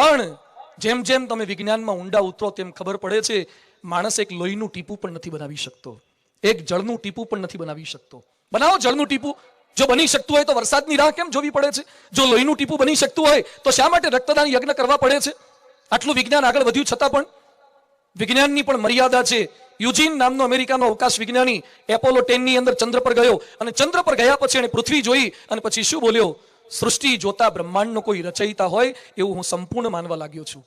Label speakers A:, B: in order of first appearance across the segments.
A: પણ જેમ જેમ તમે વિજ્ઞાનમાં ઊંડા ઉતરો તેમ ખબર પડે છે માણસ એક લોહીનું ટીપું પણ નથી બનાવી શકતો, એક જળનું ટીપું પણ નથી બનાવી શકતો. બનાવો જળનું ટીપું. જો બની શકતું હોય તો વરસાદની રાહ કેમ જોવી પડે છે? જો લોહીનું ટીપું બની શકતું હોય તો શા માટે રક્તદાન યજ્ઞ કરવા પડે છે? આટલું વિજ્ઞાન આગળ વધ્યું છતાં પણ વિજ્ઞાનની પણ મર્યાદા છે. યુજીન નામનો અમેરિકાનો અવકાશ વિજ્ઞાની એપોલો 10 ની અંદર ચંદ્ર પર ગયો અને ચંદ્ર પર ગયા પછી એને પૃથ્વી જોઈ અને પછી શું બોલ્યો? સૃષ્ટિ જોતા બ્રહ્માંડનો કોઈ રચયિતા હોય એવું હું સંપૂર્ણ માનવા લાગ્યો છું.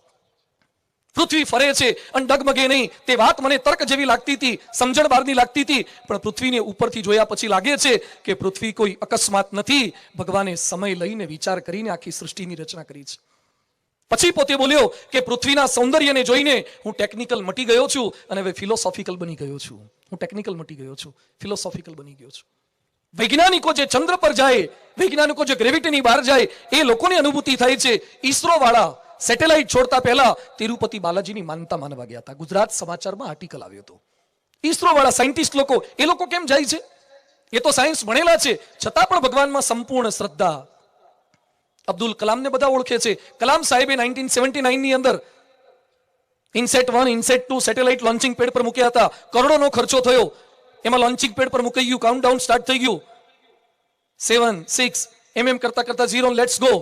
A: પૃથ્વી ફરે છે અને ડગમગે નહીં, તે વાત મને તર્ક જેવી લાગતી હતી, સમજણ બહારની લાગતી હતી, પણ પૃથ્વીને ઉપરથી જોયા પછી લાગે છે કે પૃથ્વી કોઈ અકસ્માત નથી, ભગવાને સમય લઈને વિચાર કરીને આખી સૃષ્ટિની રચના કરી છે. પછી પોતે બોલ્યો કે પૃથ્વીના સૌંદર્યને જોઈને હું ટેકનિકલ મટી ગયો છું અને હવે ફિલોસોફિકલ બની ગયો છું. હું ટેકનિકલ મટી ગયો છું, ફિલોસોફિકલ બની ગયો છું. વૈજ્ઞાનિકો જે ચંદ્ર પર જાય, વૈજ્ઞાનિકો જે ગ્રેવિટીની બહાર જાય, એ લોકોની અનુભૂતિ થાય છે. ઈસરો વાળા સેટેલાઇટ છોડતા પહેલા તિરુપતિ બાલાજીની માનતા માનવા ગયા હતા. ગુજરાત સમાચારમાં આર્ટિકલ આવ્યો હતો. ઈસરો વાળા સાયન્ટિસ્ટ લોકો, એ લોકો કેમ જાય છે? એ તો સાયન્સ ભણેલા છે, છતાં પણ ભગવાનમાં સંપૂર્ણ શ્રદ્ધા. અબ્દુલ કલામને બધા ઓળખે છે. કલામ સાહેબે 1979 ની અંદર INSAT 1, INSAT 2 satellite launching pad પર મૂક્યા હતા. કરોડોનો ખર્ચો થયો. એમાં લોન્ચિંગ પેડ પર મૂકાઈ ગયું, કાઉન્ટડાઉન સ્ટાર્ટ થઈ ગયું. 7, 6 એમ કરતા કરતા 0 લેટ્સ ગો.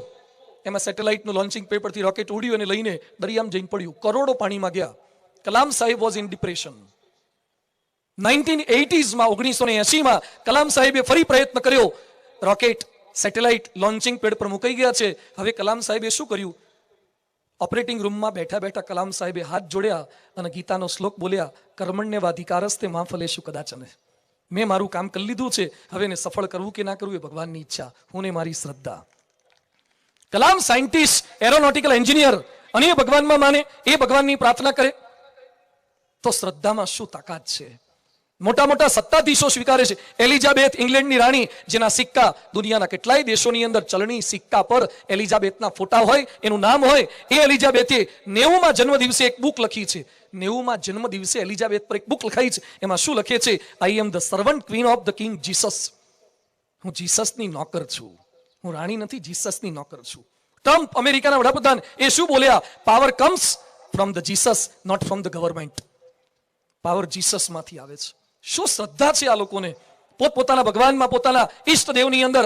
A: એમાં સેટેલાઇટનું લોન્ચિંગ પેડ પરથી રોકેટ ઉડ્યું અને લઈને દરિયામાં જઈને પડ્યું. કરોડો પાણીમાં ગયા. કલામ સાહેબ વોઝ ઇન ડિપ્રેશન. 1980s માં 1980 માં કલામ સાહેબે ફરી પ્રયત્ન કર્યો. રોકેટ સેટેલાઇટ લોન્ચિંગ પેડ પર મુકાઈ ગયા છે. હવે કલામ સાહેબે શું કર્યું? ઓપરેટિંગ રૂમમાં બેઠા બેઠા કલામ સાહેબે હાથ જોડ્યા અને ગીતાનો શ્લોક બોલ્યા, કર્મણ્યવાધિકારસ્તે મા ફલેષુ કદાચન. મેં મારું કામ કરી લીધું છે, હવે એને સફળ કરવું કે ના કરવું એ ભગવાનની ઈચ્છા, હું ને મારી શ્રદ્ધા. કલામ સાયન્ટિસ્ટ, એરોનોટિકલ એન્જિનિયર, અને એ ભગવાનમાં માને, એ ભગવાનની પ્રાર્થના કરે, તો શ્રદ્ધામાં શું તાકાત છે? મોટા મોટા સત્તાધીશો સ્વીકારે છે. એલિઝાબેથ ઇંગ્લેન્ડની રાણી, જેના સિક્કા દુનિયાના કેટલાય દેશોની અંદર ચલણી સિક્કા પર એલિઝાબેથના ફોટા હોય, એનું નામ હોય, એ એલિઝાબેથે 90માં જન્મદિવસે એક બુક લખી છે. 90માં જન્મદિવસે એલિઝાબેથ પર એક બુક લખાઈ છે. એમાં શું લખે છે? I am the servant queen of the king Jesus. હું જીસસની નોકર છું, હું રાણી નથી, જીસસની નોકર છું. ટ્રમ્પ અમેરિકાના વડાપ્રધાન, એ શું બોલ્યા? Power comes from the Jesus, not from the government. Power જીસસમાંથી આવે છે. શું શ્રદ્ધા છે આ લોકોને પોતપોતાના ભગવાનમાં, પોતાના ઈષ્ટદેવની અંદર.